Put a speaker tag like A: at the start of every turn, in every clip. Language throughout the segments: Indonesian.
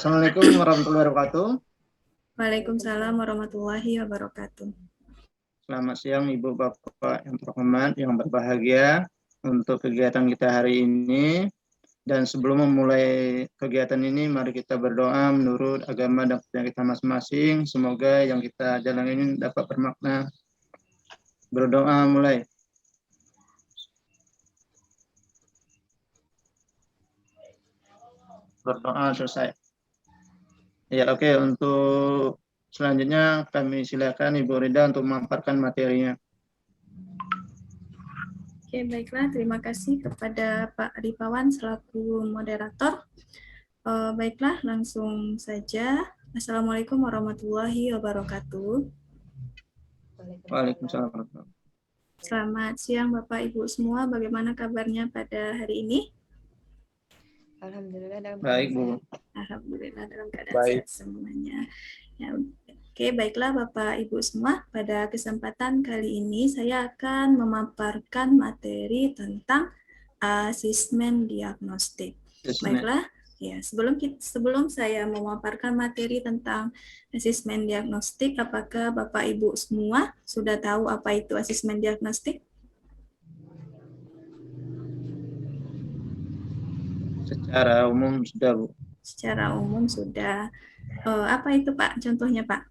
A: Assalamualaikum warahmatullahi wabarakatuh.
B: Waalaikumsalam warahmatullahi wabarakatuh.
A: Selamat siang Ibu Bapak yang terhormat, yang berbahagia untuk kegiatan kita hari ini. Dan sebelum memulai kegiatan ini, mari kita berdoa menurut agama dan kepercayaan kita masing-masing. Semoga yang kita jalani ini dapat bermakna. Berdoa mulai. Berdoa selesai. Ya, oke. Untuk selanjutnya kami silakan Ibu Rida untuk memaparkan materinya.
B: Oke, baiklah. Terima kasih kepada Pak Ripawan selaku moderator. Baiklah, langsung saja. Assalamualaikum warahmatullahi wabarakatuh.
A: Waalaikumsalam.
B: Selamat siang Bapak Ibu semua. Bagaimana kabarnya pada hari ini?
C: Alhamdulillah dalam
A: baik, Bu.
B: Alhamdulillah dalam keadaan sehat semuanya. Ya, oke, baiklah Bapak Ibu semua, pada kesempatan kali ini saya akan memaparkan materi tentang asesmen diagnostik. Baiklah, ya sebelum saya memaparkan materi tentang asesmen diagnostik, apakah Bapak Ibu semua sudah tahu apa itu asesmen diagnostik?
A: Secara umum sudah, Bu.
B: Secara umum sudah. Apa itu Pak? Contohnya Pak?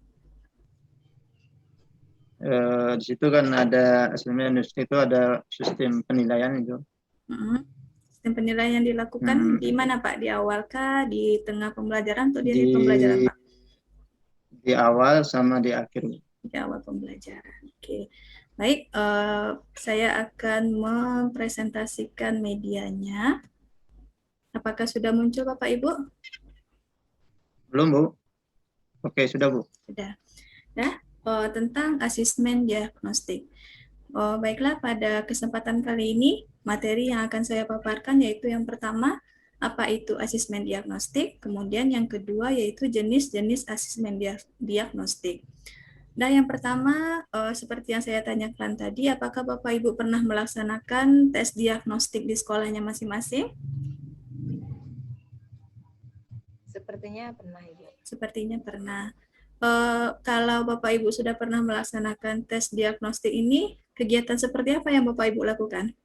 A: Di situ kan ada asesmen diagnostik, itu ada sistem penilaian itu.
B: Sistem penilaian yang dilakukan di mana Pak? Di awal kah? Di tengah pembelajaran atau di akhir pembelajaran Pak?
A: Di awal sama di akhir.
B: Di awal pembelajaran. Oke. Baik, saya akan mempresentasikan medianya. Apakah sudah muncul Bapak Ibu?
A: Belum, Bu. Oke, sudah, Bu.
B: Sudah. Nah, tentang asesmen diagnostik. Baiklah, pada kesempatan kali ini, materi yang akan saya paparkan yaitu yang pertama, apa itu asesmen diagnostik, kemudian yang kedua yaitu jenis-jenis asesmen diagnostik. Nah, yang pertama, seperti yang saya tanyakan tadi, apakah Bapak Ibu pernah melaksanakan tes diagnostik di sekolahnya masing-masing?
C: Sepertinya pernah, Ibu.
B: Sepertinya pernah. Kalau Bapak Ibu sudah pernah melaksanakan tes diagnostik ini, kegiatan seperti apa yang Bapak Ibu lakukan?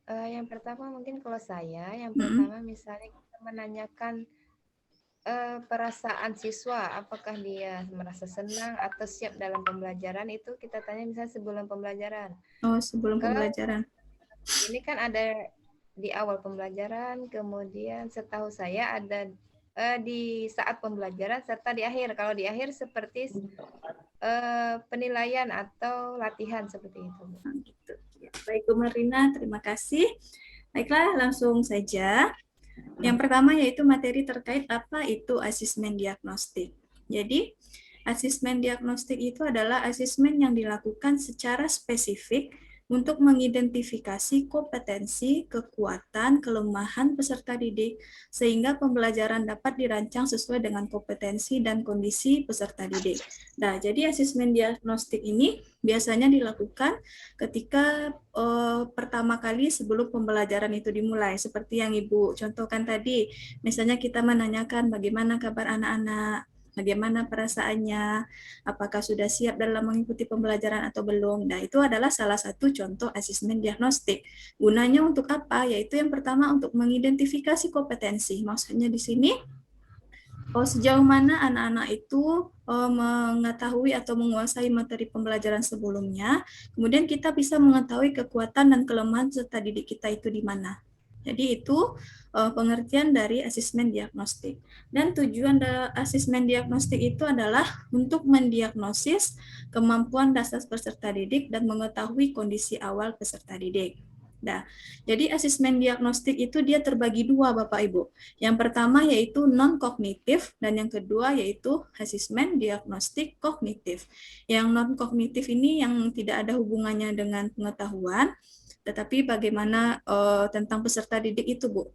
C: Yang pertama mungkin kalau saya, pertama misalnya kita menanyakan perasaan siswa, apakah dia merasa senang atau siap dalam pembelajaran, itu kita tanya misalnya sebelum pembelajaran.
B: Oh, sebelum pembelajaran.
C: Ini kan ada di awal pembelajaran, kemudian setahu saya ada di saat pembelajaran serta di akhir. Kalau di akhir seperti penilaian atau latihan seperti itu.
B: Gitu. Baik Bu Marina, terima kasih. Baiklah, langsung saja. Yang pertama yaitu materi terkait apa itu asesmen diagnostik. Jadi, asesmen diagnostik itu adalah asesmen yang dilakukan secara spesifik untuk mengidentifikasi kompetensi, kekuatan, kelemahan peserta didik, sehingga pembelajaran dapat dirancang sesuai dengan kompetensi dan kondisi peserta didik. Nah, jadi asesmen diagnostik ini biasanya dilakukan ketika pertama kali sebelum pembelajaran itu dimulai, seperti yang Ibu contohkan tadi. Misalnya kita menanyakan bagaimana kabar anak-anak, bagaimana perasaannya, apakah sudah siap dalam mengikuti pembelajaran atau belum. Nah, itu adalah salah satu contoh asesmen diagnostik. Gunanya untuk apa? Yaitu yang pertama untuk mengidentifikasi kompetensi. Maksudnya di sini, sejauh mana anak-anak itu mengetahui atau menguasai materi pembelajaran sebelumnya, kemudian kita bisa mengetahui kekuatan dan kelemahan peserta didik kita itu di mana. Jadi itu pengertian dari asesmen diagnostik. Dan tujuan asesmen diagnostik itu adalah untuk mendiagnosis kemampuan dasar peserta didik dan mengetahui kondisi awal peserta didik. Nah, jadi asesmen diagnostik itu dia terbagi dua Bapak Ibu. Yang pertama yaitu non-kognitif dan yang kedua yaitu asesmen diagnostik kognitif. Yang non-kognitif ini yang tidak ada hubungannya dengan pengetahuan, tetapi bagaimana tentang peserta didik itu, Bu.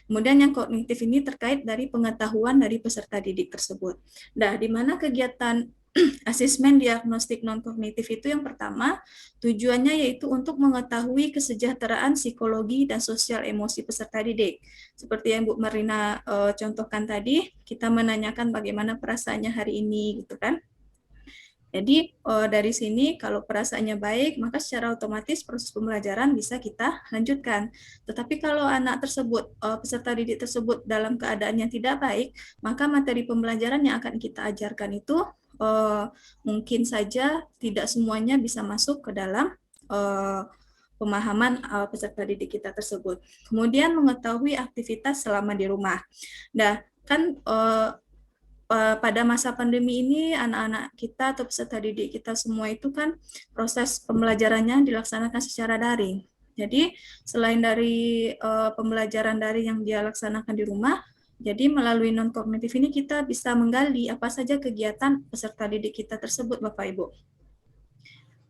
B: Kemudian yang kognitif ini terkait dari pengetahuan dari peserta didik tersebut. Nah, di mana kegiatan asesmen diagnostik non-kognitif itu yang pertama, tujuannya yaitu untuk mengetahui kesejahteraan psikologi dan sosial emosi peserta didik. Seperti yang Bu Marina contohkan tadi, kita menanyakan bagaimana perasaannya hari ini, gitu kan. Jadi dari sini kalau perasaannya baik, maka secara otomatis proses pembelajaran bisa kita lanjutkan. Tetapi kalau anak tersebut, peserta didik tersebut dalam keadaan yang tidak baik, maka materi pembelajaran yang akan kita ajarkan itu mungkin saja tidak semuanya bisa masuk ke dalam pemahaman peserta didik kita tersebut. Kemudian mengetahui aktivitas selama di rumah. Nah, kan pada masa pandemi ini anak-anak kita atau peserta didik kita semua itu kan proses pembelajarannya dilaksanakan secara daring. Jadi selain dari pembelajaran daring yang dia laksanakan di rumah, jadi melalui non-kognitif ini kita bisa menggali apa saja kegiatan peserta didik kita tersebut, Bapak Ibu.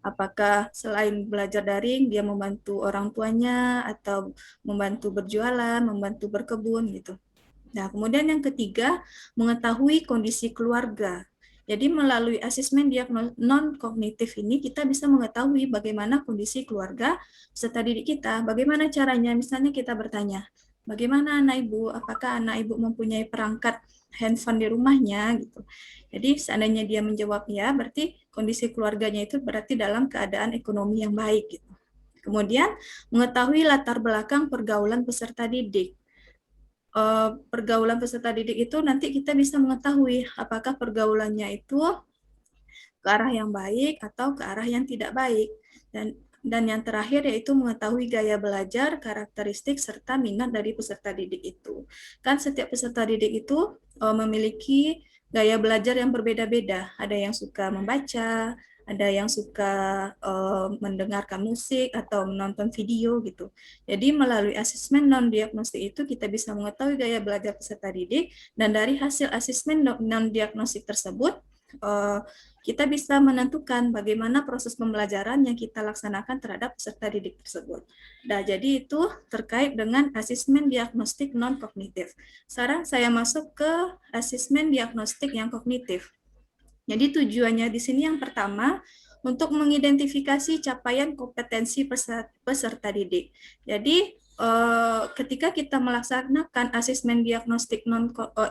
B: Apakah selain belajar daring, dia membantu orang tuanya, atau membantu berjualan, membantu berkebun, gitu. Nah, kemudian yang ketiga, mengetahui kondisi keluarga. Jadi melalui asesmen diagnosis non-kognitif ini, kita bisa mengetahui bagaimana kondisi keluarga peserta didik kita. Bagaimana caranya? Misalnya kita bertanya, bagaimana anak ibu? Apakah anak ibu mempunyai perangkat handphone di rumahnya? Gitu. Jadi seandainya dia menjawab ya, berarti kondisi keluarganya itu berarti dalam keadaan ekonomi yang baik. Gitu. Kemudian mengetahui latar belakang pergaulan peserta didik. Pergaulan peserta didik itu nanti kita bisa mengetahui apakah pergaulannya itu ke arah yang baik atau ke arah yang tidak baik. Dan yang terakhir yaitu mengetahui gaya belajar, karakteristik, serta minat dari peserta didik itu. Kan setiap peserta didik itu memiliki gaya belajar yang berbeda-beda. Ada yang suka membaca, ada yang suka mendengarkan musik atau menonton video gitu. Jadi melalui asesmen non-diagnostik itu kita bisa mengetahui gaya belajar peserta didik, dan dari hasil asesmen non-diagnostik tersebut kita bisa menentukan bagaimana proses pembelajaran yang kita laksanakan terhadap peserta didik tersebut. Nah, jadi itu terkait dengan asesmen diagnostik non-kognitif. Sekarang saya masuk ke asesmen diagnostik yang kognitif. Jadi tujuannya di sini yang pertama, untuk mengidentifikasi capaian kompetensi peserta didik. Jadi ketika kita melaksanakan asesmen diagnostik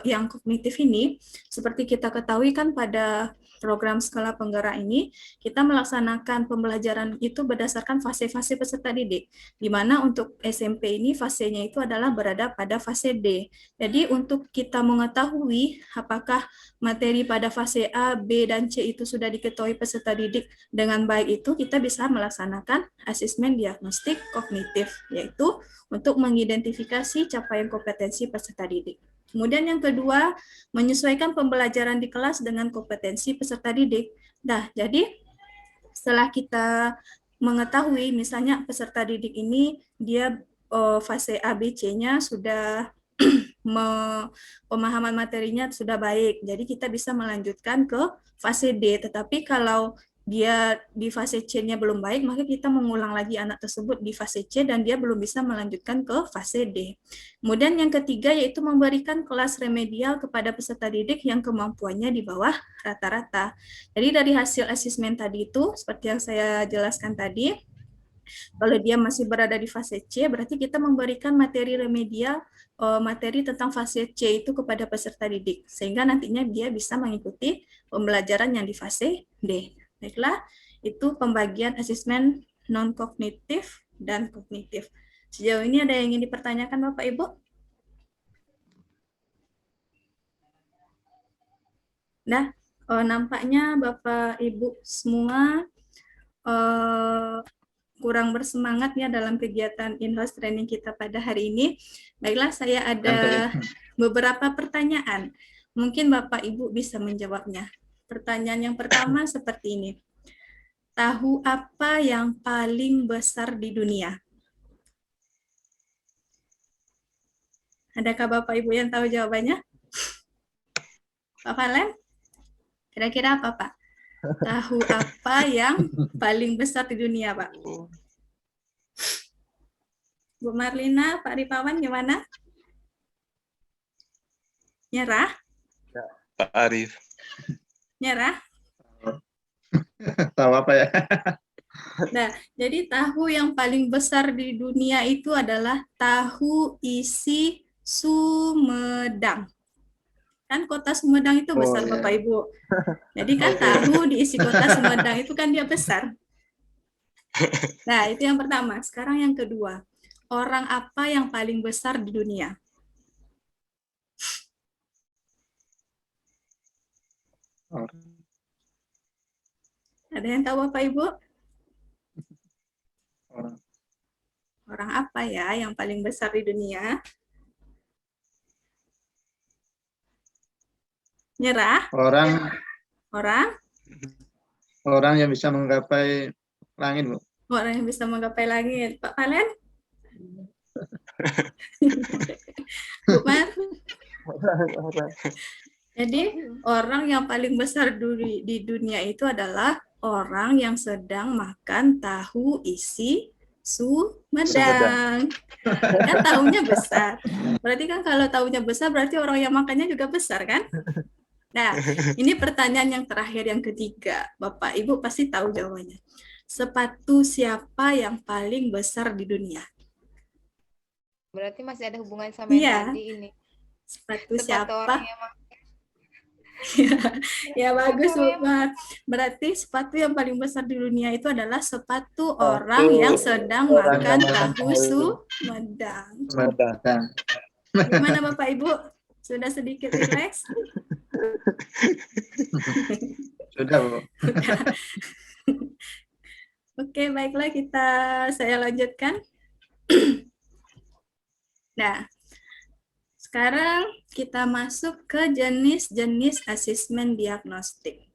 B: yang kognitif ini, seperti kita ketahui kan pada program skala penggerak ini, kita melaksanakan pembelajaran itu berdasarkan fase-fase peserta didik, di mana untuk SMP ini fasenya itu adalah berada pada fase D. Jadi untuk kita mengetahui apakah materi pada fase A, B, dan C itu sudah diketahui peserta didik dengan baik itu, kita bisa melaksanakan asesmen diagnostik kognitif, yaitu untuk mengidentifikasi capaian kompetensi peserta didik. Kemudian yang kedua, menyesuaikan pembelajaran di kelas dengan kompetensi peserta didik. Nah, jadi setelah kita mengetahui misalnya peserta didik ini dia fase ABC-nya sudah pemahaman materinya sudah baik, jadi kita bisa melanjutkan ke fase D. Tetapi kalau dia di fase C-nya belum baik, maka kita mengulang lagi anak tersebut di fase C dan dia belum bisa melanjutkan ke fase D. Kemudian yang ketiga yaitu memberikan kelas remedial kepada peserta didik yang kemampuannya di bawah rata-rata. Jadi dari hasil asesmen tadi itu, seperti yang saya jelaskan tadi, kalau dia masih berada di fase C, berarti kita memberikan materi remedial, materi tentang fase C itu kepada peserta didik, sehingga nantinya dia bisa mengikuti pembelajaran yang di fase D. Baiklah, itu pembagian asesmen non-kognitif dan kognitif. Sejauh ini ada yang ingin dipertanyakan Bapak Ibu? Nah, nampaknya Bapak Ibu semua kurang bersemangat ya dalam kegiatan in-house training kita pada hari ini. Baiklah, saya ada beberapa pertanyaan. Mungkin Bapak Ibu bisa menjawabnya. Pertanyaan yang pertama seperti ini. Tahu apa yang paling besar di dunia? Adakah Bapak Ibu yang tahu jawabannya? Pak Valen? Kira-kira apa, Pak? Tahu apa yang paling besar di dunia, Pak? Bu Marlina, Pak Ripawan, gimana? Nyerah?
D: Pak Arif.
B: Nyerah?
A: Tahu apa ya?
B: Nah, jadi tahu yang paling besar di dunia itu adalah tahu isi Sumedang. Kan kota Sumedang itu
A: Oh
B: besar Bapak
A: ya.
B: Ibu. Jadi kan
A: Oke.
B: tahu diisi kota Sumedang itu kan dia besar. Nah, itu yang pertama. Sekarang yang kedua. Orang apa yang paling besar di dunia?
A: Orang.
B: Ada yang tahu Bapak Ibu?
A: Orang.
B: Orang apa ya yang paling besar di dunia? Nyerah?
A: Orang.
B: Orang?
A: Orang yang bisa menggapai langit, Bu.
B: Orang yang bisa menggapai langit. Pak Palen? Bu Mar? Jadi orang yang paling besar di dunia itu adalah orang yang sedang makan tahu isi Sumedang. Kan tahunya besar. Berarti kan kalau tahunya besar berarti orang yang makannya juga besar kan? Nah, ini pertanyaan yang terakhir yang ketiga. Bapak Ibu pasti tahu jawabannya. Sepatu siapa yang paling besar di dunia?
C: Berarti masih ada hubungan sama yang
B: Iya.
C: tadi ini.
B: Sepatu
C: Sepatu
B: siapa?
C: orang yang
B: Ya bagus,
C: Sepatu
B: Bu.
C: yang
B: Berarti sepatu yang paling besar di dunia itu adalah sepatu
A: Satu
B: orang yang sedang
A: orang
B: makan
A: yang makan
B: tahu Sumedang.
A: Sumedang.
B: Gimana Bapak Ibu? Sudah sedikit rileks?
A: Sudah, Bu.
B: Oke, baiklah saya lanjutkan. Nah, sekarang kita masuk ke jenis-jenis asesmen diagnostik.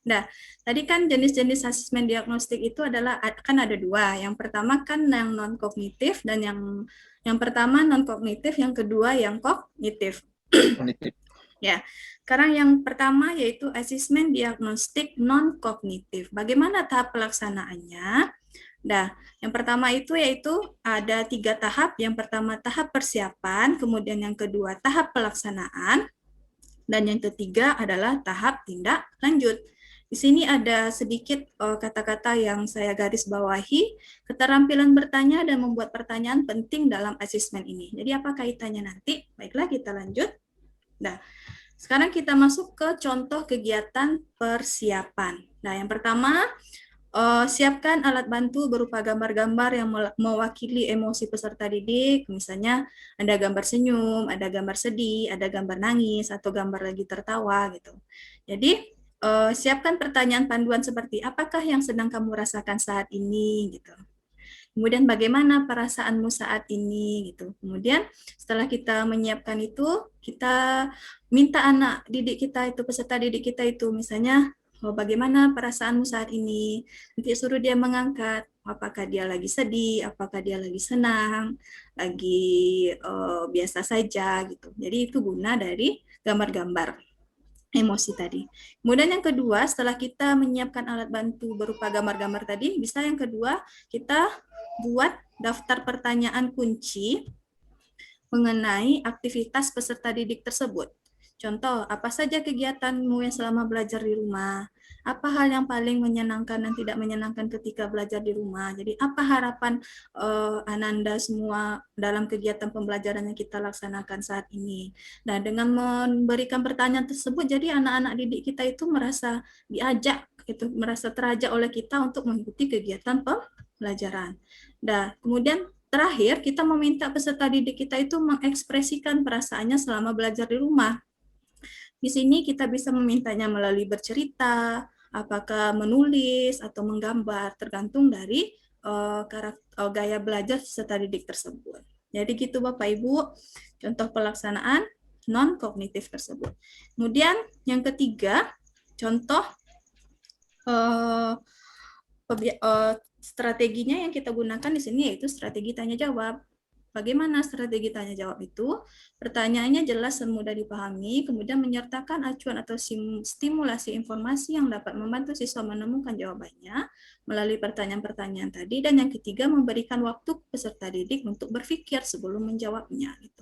B: Nah, tadi kan jenis-jenis asesmen diagnostik itu adalah kan ada dua. Yang pertama kan yang non kognitif dan yang pertama non kognitif, yang kedua yang kognitif. Ya, sekarang yang pertama yaitu asesmen diagnostik non kognitif. Bagaimana tahap pelaksanaannya? Nah, yang pertama itu yaitu ada 3 tahap. Yang pertama tahap persiapan, kemudian yang kedua tahap pelaksanaan, dan yang ketiga adalah tahap tindak lanjut. Di sini ada sedikit kata-kata yang saya garis bawahi, keterampilan bertanya dan membuat pertanyaan penting dalam asesmen ini. Jadi apa kaitannya nanti? Baiklah kita lanjut. Nah, sekarang kita masuk ke contoh kegiatan persiapan. Nah, yang pertama, siapkan alat bantu berupa gambar-gambar yang mewakili emosi peserta didik, misalnya ada gambar senyum, ada gambar sedih, ada gambar nangis, atau gambar lagi tertawa gitu. Jadi siapkan pertanyaan panduan seperti apakah yang sedang kamu rasakan saat ini gitu. Kemudian bagaimana perasaanmu saat ini gitu. Kemudian setelah kita menyiapkan itu, kita minta anak didik kita itu, peserta didik kita itu, misalnya bagaimana perasaanmu saat ini. Nanti suruh dia mengangkat apakah dia lagi sedih, apakah dia lagi senang, lagi biasa saja gitu. Jadi itu guna dari gambar-gambar emosi tadi. Kemudian yang kedua, setelah kita menyiapkan alat bantu berupa gambar-gambar tadi, bisa yang kedua kita buat daftar pertanyaan kunci mengenai aktivitas peserta didik tersebut. Contoh, apa saja kegiatanmu yang selama belajar di rumah? Apa hal yang paling menyenangkan dan tidak menyenangkan ketika belajar di rumah? Jadi, apa harapan Ananda semua dalam kegiatan pembelajaran yang kita laksanakan saat ini? Nah, dengan memberikan pertanyaan tersebut, jadi anak-anak didik kita itu merasa diajak, itu merasa terajak oleh kita untuk mengikuti kegiatan pembelajaran. Nah, kemudian terakhir, kita meminta peserta didik kita itu mengekspresikan perasaannya selama belajar di rumah. Di sini kita bisa memintanya melalui bercerita, apakah menulis atau menggambar, tergantung dari gaya belajar peserta didik tersebut. Jadi gitu Bapak Ibu, contoh pelaksanaan non-kognitif tersebut. Kemudian yang ketiga, contoh strateginya yang kita gunakan di sini yaitu strategi tanya jawab. Bagaimana strategi tanya jawab itu? Pertanyaannya jelas dan mudah dipahami, kemudian menyertakan acuan atau stimulasi informasi yang dapat membantu siswa menemukan jawabannya melalui pertanyaan-pertanyaan tadi, dan yang ketiga memberikan waktu peserta didik untuk berpikir sebelum menjawabnya. Gitu.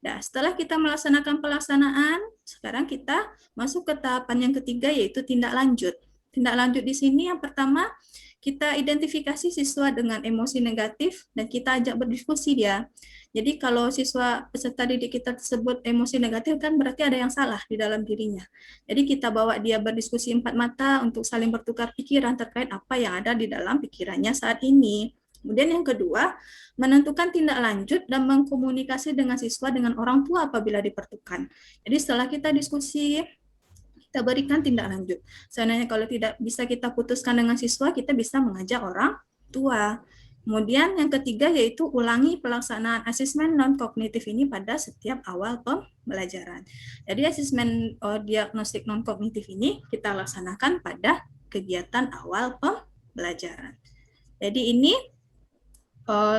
B: Nah, setelah kita melaksanakan pelaksanaan, sekarang kita masuk ke tahapan yang ketiga, yaitu tindak lanjut. Tindak lanjut di sini yang pertama, kita identifikasi siswa dengan emosi negatif dan kita ajak berdiskusi dia. Jadi kalau siswa peserta didik kita tersebut emosi negatif, kan berarti ada yang salah di dalam dirinya. Jadi kita bawa dia berdiskusi empat mata untuk saling bertukar pikiran terkait apa yang ada di dalam pikirannya saat ini. Kemudian yang kedua, menentukan tindak lanjut dan mengkomunikasi dengan siswa dengan orang tua apabila diperlukan. Jadi setelah kita diskusi, kita berikan tindak lanjut. Seandainya kalau tidak bisa kita putuskan dengan siswa, kita bisa mengajak orang tua. Kemudian yang ketiga yaitu ulangi pelaksanaan asesmen non-kognitif ini pada setiap awal pembelajaran. Jadi asesmen diagnostik non-kognitif ini kita laksanakan pada kegiatan awal pembelajaran. Jadi ini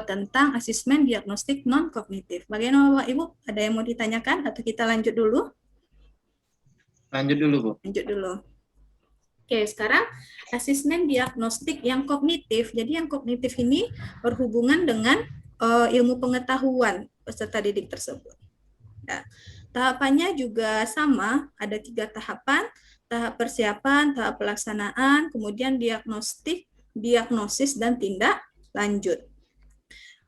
B: tentang asesmen diagnostik non-kognitif. Bagaimana Bapak Ibu? Ada yang mau ditanyakan atau kita lanjut dulu?
A: Lanjut dulu, Bu.
B: Lanjut dulu. Oke, sekarang asesmen diagnostik yang kognitif. Jadi yang kognitif ini berhubungan dengan ilmu pengetahuan peserta didik tersebut. Nah, tahapannya juga sama, ada 3 tahapan, tahap persiapan, tahap pelaksanaan, kemudian diagnostik, diagnosis, dan tindak lanjut.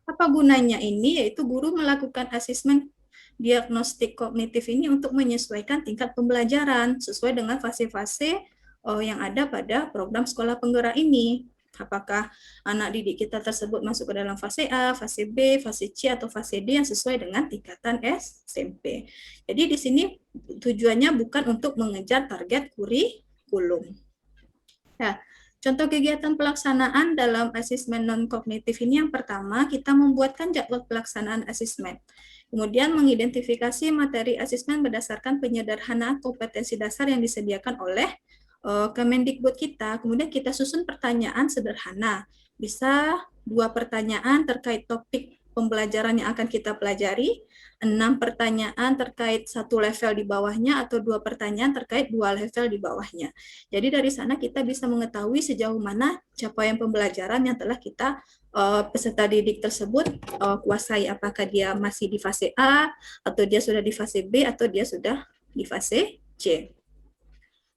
B: Apa gunanya ini? Yaitu guru melakukan asesmen diagnostik kognitif ini untuk menyesuaikan tingkat pembelajaran sesuai dengan fase-fase yang ada pada program sekolah penggerak ini. Apakah anak didik kita tersebut masuk ke dalam fase A, fase B, fase C, atau fase D yang sesuai dengan tingkatan SMP. Jadi di sini tujuannya bukan untuk mengejar target kurikulum. Nah, contoh kegiatan pelaksanaan dalam asesmen non-kognitif ini yang pertama, kita membuatkan jadwal pelaksanaan asesmen. Kemudian mengidentifikasi materi asesmen berdasarkan penyederhanaan kompetensi dasar yang disediakan oleh Kemendikbud kita. Kemudian kita susun pertanyaan sederhana. Bisa 2 pertanyaan terkait topik pembelajaran yang akan kita pelajari, 6 pertanyaan terkait 1 level di bawahnya, atau 2 pertanyaan terkait 2 level di bawahnya. Jadi dari sana kita bisa mengetahui sejauh mana capaian pembelajaran yang telah kita peserta didik tersebut kuasai. Apakah dia masih di fase A, atau dia sudah di fase B, atau dia sudah di fase C.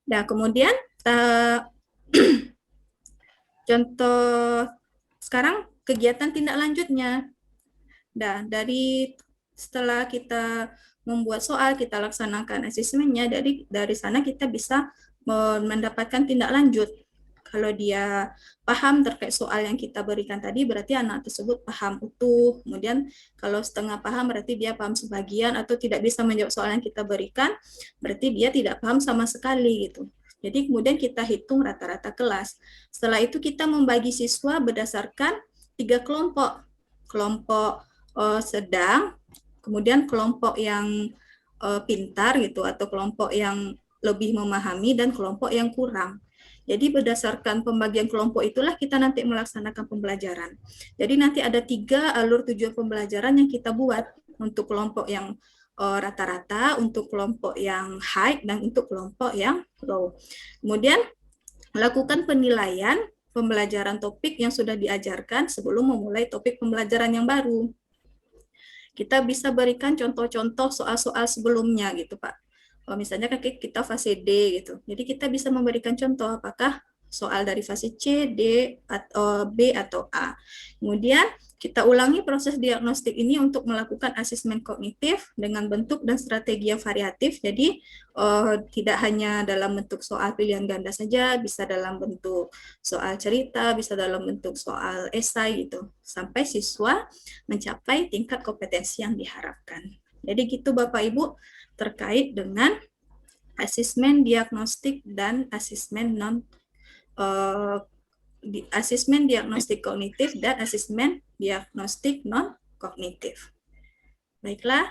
B: Nah, kemudian contoh sekarang kegiatan tindak lanjutnya. Nah, setelah kita membuat soal, kita laksanakan asesmennya, dari sana kita bisa mendapatkan tindak lanjut. Kalau dia paham terkait soal yang kita berikan tadi, berarti anak tersebut paham utuh. Kemudian kalau setengah paham, berarti dia paham sebagian, atau tidak bisa menjawab soal yang kita berikan, berarti dia tidak paham sama sekali gitu. Jadi kemudian kita hitung rata-rata kelas. Setelah itu kita membagi siswa berdasarkan 3 kelompok. Kelompok sedang, kemudian kelompok yang pintar gitu, atau kelompok yang lebih memahami, dan kelompok yang kurang. Jadi berdasarkan pembagian kelompok itulah kita nanti melaksanakan pembelajaran. Jadi nanti ada 3 alur tujuan pembelajaran yang kita buat untuk kelompok yang rata-rata, untuk kelompok yang high, dan untuk kelompok yang low. Kemudian lakukan penilaian pembelajaran topik yang sudah diajarkan sebelum memulai topik pembelajaran yang baru. Kita bisa berikan contoh-contoh soal-soal sebelumnya gitu, Pak. Misalnya kita fase D gitu. Jadi kita bisa memberikan contoh apakah soal dari fase C, D, atau B, atau A. Kemudian kita ulangi proses diagnostik ini untuk melakukan asesmen kognitif dengan bentuk dan strategi yang variatif. Jadi tidak hanya dalam bentuk soal pilihan ganda saja, bisa dalam bentuk soal cerita, bisa dalam bentuk soal esai gitu, sampai siswa mencapai tingkat kompetensi yang diharapkan. Jadi gitu Bapak Ibu terkait dengan asesmen diagnostik dan asesmen asesmen diagnostik kognitif dan asesmen diagnostik non kognitif. Baiklah,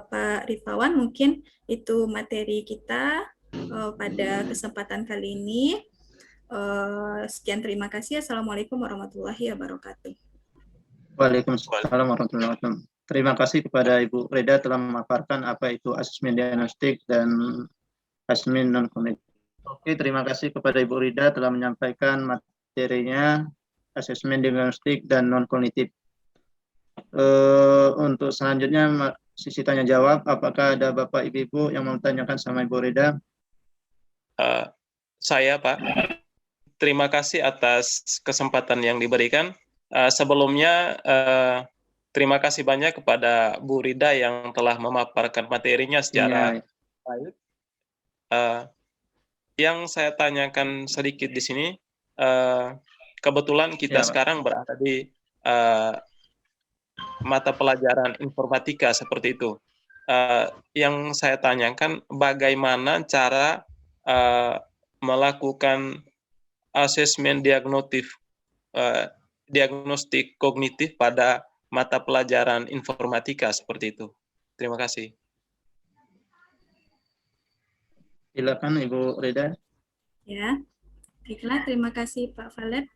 B: Pak Rifawan, mungkin itu materi kita pada kesempatan kali ini. Sekian, terima kasih. Assalamualaikum warahmatullahi wabarakatuh.
A: Waalaikumsalam warahmatullahi wabarakatuh. Terima kasih kepada Ibu Reda telah memaparkan apa itu asesmen diagnostik dan asesmen non kognitif. Oke, terima kasih kepada Ibu Reda telah menyampaikan materinya asesmen diagnostik dan non kognitif. Untuk selanjutnya sisi tanya jawab. Apakah ada Bapak Ibu yang mau tanyakan sama Ibu Reda?
D: Saya, Pak. Terima kasih atas kesempatan yang diberikan. Sebelumnya, terima kasih banyak kepada Bu Rida yang telah memaparkan materinya secara baik. Yang saya tanyakan sedikit di sini, kebetulan kita sekarang berada di mata pelajaran informatika seperti itu. Yang saya tanyakan, bagaimana cara melakukan asesmen diagnostik kognitif pada mata pelajaran informatika seperti itu. Terima kasih.
A: Silakan Ibu Reda.
B: Ya, baiklah, terima kasih Pak Valet.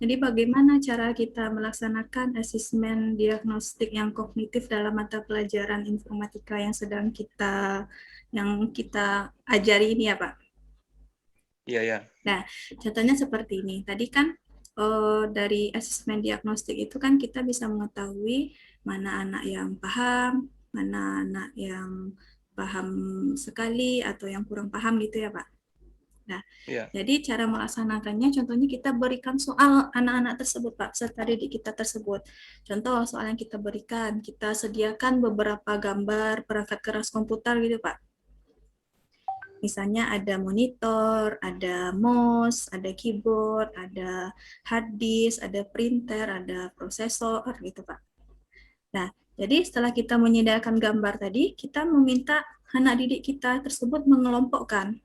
B: Jadi bagaimana cara kita melaksanakan asesmen diagnostik yang kognitif dalam mata pelajaran informatika yang sedang kita ajari ini ya Pak?
D: Iya, ya.
B: Nah, contohnya seperti ini. Tadi kan dari asesmen diagnostik itu kan kita bisa mengetahui mana anak yang paham, mana anak yang paham sekali atau yang kurang paham gitu ya Pak. Nah, jadi cara melaksanakannya contohnya kita berikan soal anak-anak tersebut Pak, peserta didik kita tersebut. Contoh soal yang kita berikan, kita sediakan beberapa gambar perangkat keras komputer gitu Pak. Misalnya ada monitor, ada mouse, ada keyboard, ada hard disk, ada printer, ada prosesor gitu Pak. Nah, jadi setelah kita menyediakan gambar tadi, kita meminta anak didik kita tersebut mengelompokkan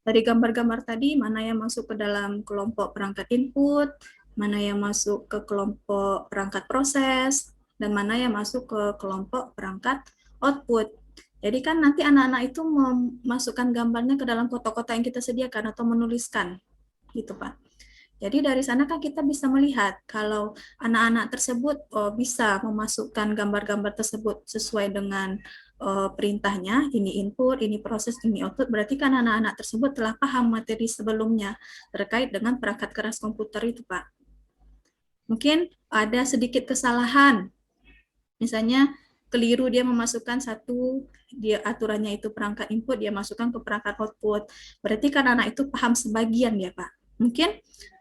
B: dari gambar-gambar tadi, mana yang masuk ke dalam kelompok perangkat input, mana yang masuk ke kelompok perangkat proses, dan mana yang masuk ke kelompok perangkat output. Jadi kan nanti anak-anak itu memasukkan gambarnya ke dalam kotak-kotak yang kita sediakan atau menuliskan, gitu Pak. Jadi dari sana kan kita bisa melihat kalau anak-anak tersebut bisa memasukkan gambar-gambar tersebut sesuai dengan perintahnya, ini input, ini proses, ini output, berarti kan anak-anak tersebut telah paham materi sebelumnya terkait dengan perangkat keras komputer itu, Pak. Mungkin ada sedikit kesalahan, misalnya keliru dia memasukkan satu, dia aturannya itu perangkat input, dia masukkan ke perangkat output, berarti kan anak itu paham sebagian ya, Pak. Mungkin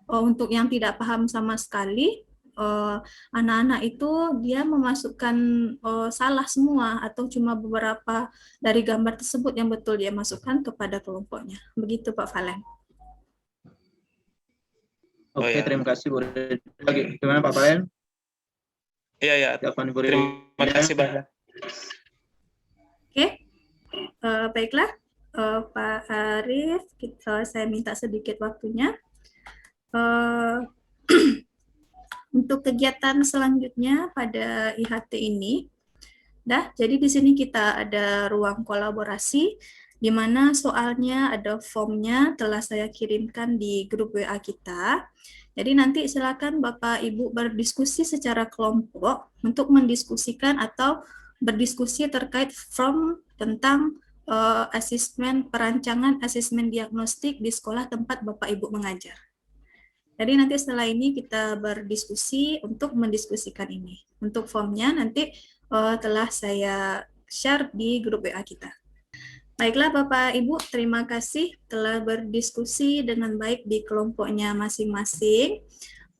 B: untuk yang tidak paham sama sekali, anak-anak itu dia memasukkan salah semua atau cuma beberapa dari gambar tersebut yang betul dia masukkan kepada kelompoknya. Begitu Pak Valen.
A: Oke, terima kasih Bu Reda. Gimana Pak Valen?
D: Iya, terima kasih banyak.
B: Oke, baiklah Pak Arif, saya minta sedikit waktunya. Untuk kegiatan selanjutnya pada IHT ini, jadi di sini kita ada ruang kolaborasi, di mana soalnya ada formnya telah saya kirimkan di grup WA kita. Jadi nanti silakan Bapak Ibu berdiskusi secara kelompok untuk mendiskusikan atau berdiskusi terkait form tentang asesmen perancangan asesmen diagnostik di sekolah tempat Bapak Ibu mengajar. Jadi nanti setelah ini kita berdiskusi untuk mendiskusikan ini. Untuk formnya nanti telah saya share di grup WA kita. Baiklah Bapak Ibu, terima kasih telah berdiskusi dengan baik di kelompoknya masing-masing.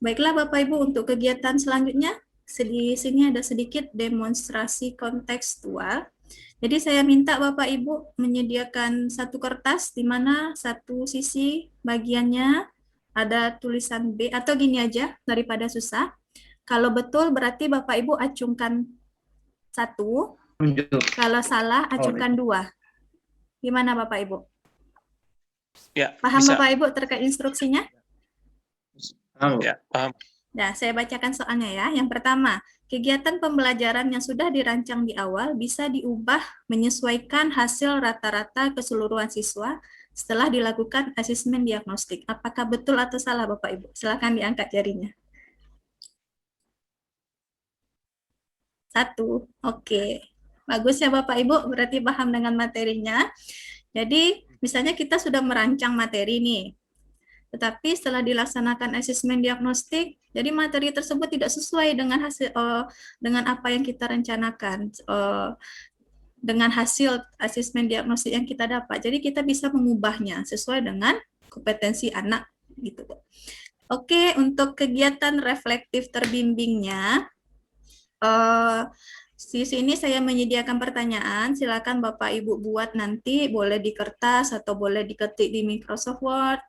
B: Baiklah Bapak Ibu, untuk kegiatan selanjutnya, di sini ada sedikit demonstrasi kontekstual. Jadi saya minta Bapak Ibu menyediakan satu kertas di mana satu sisi bagiannya ada tulisan B, atau gini aja daripada susah. Kalau betul berarti Bapak Ibu acungkan 1, kalau salah acungkan 2. Gimana Bapak Ibu?
D: Ya,
B: paham
D: bisa.
B: Bapak Ibu terkait instruksinya?
D: Ya, paham.
B: Nah, saya bacakan soalnya ya. Yang pertama, kegiatan pembelajaran yang sudah dirancang di awal bisa diubah menyesuaikan hasil rata-rata keseluruhan siswa setelah dilakukan asesmen diagnostik. Apakah betul atau salah Bapak Ibu? Silakan diangkat jarinya. 1, oke. Bagus ya Bapak Ibu, berarti paham dengan materinya. Jadi, misalnya kita sudah merancang materi nih. Tetapi setelah dilaksanakan asesmen diagnostik, jadi materi tersebut tidak sesuai dengan hasil dengan apa yang kita rencanakan, dengan hasil asesmen diagnostik yang kita dapat. Jadi kita bisa mengubahnya sesuai dengan kompetensi anak gitu. Oke, untuk kegiatan reflektif terbimbingnya, di sini saya menyediakan pertanyaan, silakan Bapak Ibu buat nanti, boleh di kertas atau boleh diketik di Microsoft Word.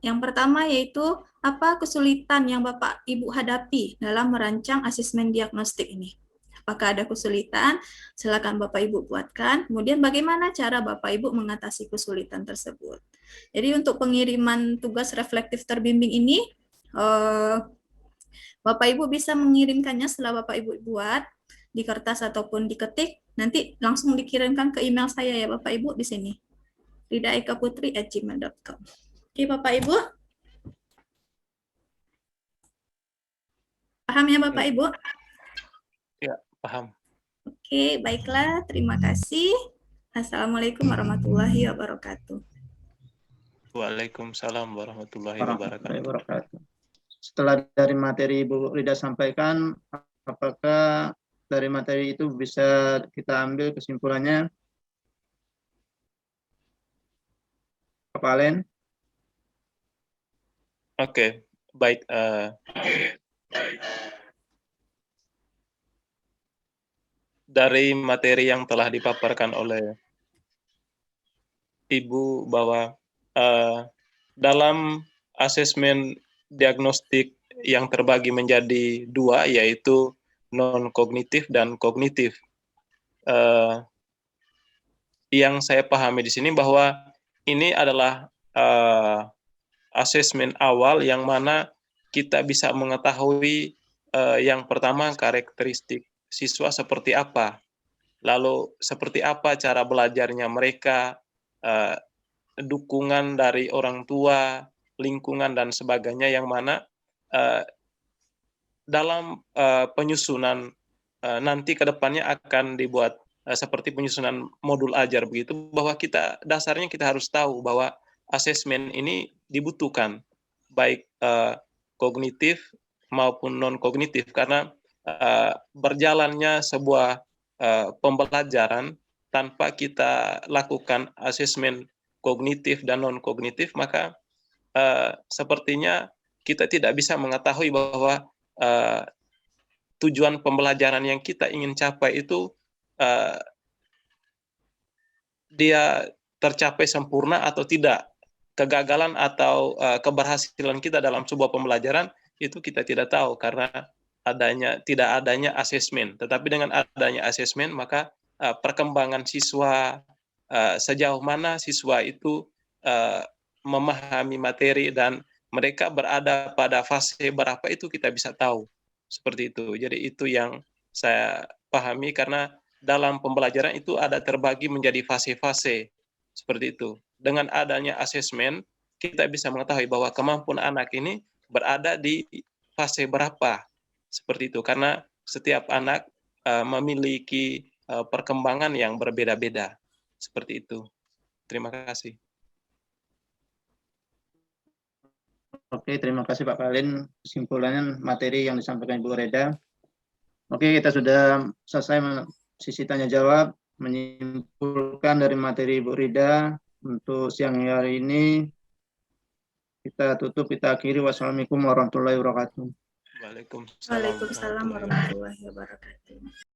B: Yang pertama yaitu apa kesulitan yang Bapak Ibu hadapi dalam merancang asesmen diagnostik ini. Apakah ada kesulitan? Silakan Bapak Ibu buatkan. Kemudian bagaimana cara Bapak Ibu mengatasi kesulitan tersebut. Jadi untuk pengiriman tugas reflektif terbimbing ini, Bapak Ibu bisa mengirimkannya setelah Bapak Ibu buat di kertas ataupun diketik, nanti langsung dikirimkan ke email saya ya Bapak Ibu di sini. ridaekaputri@gmail.com. Oke Bapak Ibu. Paham ya Bapak Ibu?
D: Ya, paham.
B: Oke, baiklah. Terima kasih. Assalamualaikum warahmatullahi wabarakatuh.
D: Waalaikumsalam warahmatullahi
A: Warahmatullahi
D: wabarakatuh.
A: wabarakatuh. Setelah dari materi Ibu Rida sampaikan, apakah dari materi itu bisa kita ambil kesimpulannya? Pak Alen?
D: Oke, baik. Dari materi yang telah dipaparkan oleh Ibu bahwa dalam asesmen diagnostik yang terbagi menjadi dua, yaitu non-kognitif dan kognitif. Yang saya pahami di sini bahwa ini adalah asesmen awal yang mana kita bisa mengetahui yang pertama karakteristik siswa seperti apa, lalu seperti apa cara belajarnya mereka, dukungan dari orang tua, lingkungan dan sebagainya, yang mana dalam penyusunan nanti ke depannya akan dibuat seperti penyusunan modul ajar begitu, bahwa dasarnya kita harus tahu bahwa asesmen ini dibutuhkan baik kognitif maupun non kognitif, karena berjalannya sebuah pembelajaran tanpa kita lakukan asesmen kognitif dan non kognitif, maka sepertinya kita tidak bisa mengetahui bahwa tujuan pembelajaran yang kita ingin capai itu dia tercapai sempurna atau tidak. Kegagalan atau keberhasilan kita dalam sebuah pembelajaran itu kita tidak tahu karena tidak adanya asesmen. Tetapi dengan adanya asesmen, maka perkembangan siswa, sejauh mana siswa itu memahami materi dan mereka berada pada fase berapa itu kita bisa tahu. Seperti itu. Jadi itu yang saya pahami, karena dalam pembelajaran itu ada terbagi menjadi fase-fase. Seperti itu. Dengan adanya asesmen, kita bisa mengetahui bahwa kemampuan anak ini berada di fase berapa. Seperti itu. Karena setiap anak memiliki perkembangan yang berbeda-beda. Seperti itu. Terima kasih.
A: Oke, terima kasih Pak Palin. Kesimpulannya materi yang disampaikan Ibu Reda. Oke, kita sudah selesai sisi tanya jawab, menyimpulkan dari materi Ibu Rida untuk siang hari ini. Kita tutup, kita akhiri. Wassalamualaikum warahmatullahi wabarakatuh.
B: Waalaikumsalam warahmatullahi wabarakatuh.